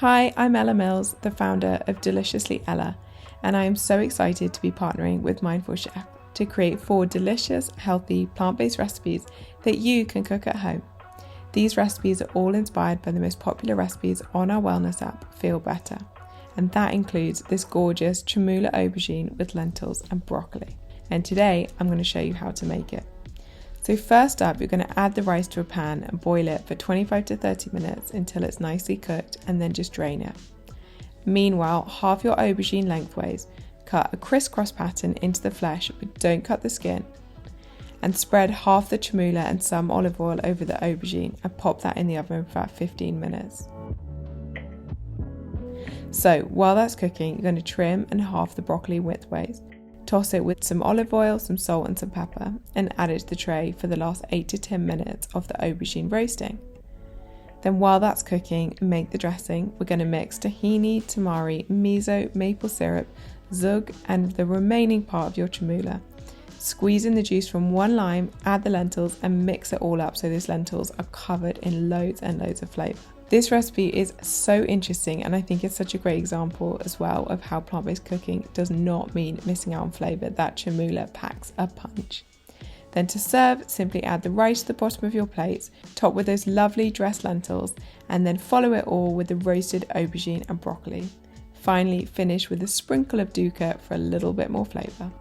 Hi, I'm Ella Mills, the founder of Deliciously Ella, and I am so excited to be partnering with Mindful Chef to create 4 delicious, healthy, plant-based recipes that you can cook at home. These recipes are all inspired by the most popular recipes on our wellness app, Feel Better, and that includes this gorgeous Chermoula Aubergine with lentils and broccoli. And today I'm going to show you how to make it. So first up, you're going to add the rice to a pan and boil it for 25 to 30 minutes until it's nicely cooked, and then just drain it. Meanwhile, halve your aubergine lengthways, cut a crisscross pattern into the flesh but don't cut the skin, and spread half the chermoula and some olive oil over the aubergine and pop that in the oven for about 15 minutes. So while that's cooking, you're going to trim and halve the broccoli widthways. Toss it with some olive oil, some salt and some pepper, and add it to the tray for the last 8 to 10 minutes of the aubergine roasting. Then while that's cooking, make the dressing. We're going to mix tahini, tamari, miso, maple syrup, zug, and the remaining part of your chermoula. Squeeze in the juice from 1 lime, add the lentils, and mix it all up so those lentils are covered in loads and loads of flavour. This recipe is so interesting, and I think it's such a great example as well of how plant-based cooking does not mean missing out on flavour. That chermoula packs a punch. Then to serve, simply add the rice to the bottom of your plate, top with those lovely dressed lentils, and then follow it all with the roasted aubergine and broccoli. Finally, finish with a sprinkle of dukkha for a little bit more flavour.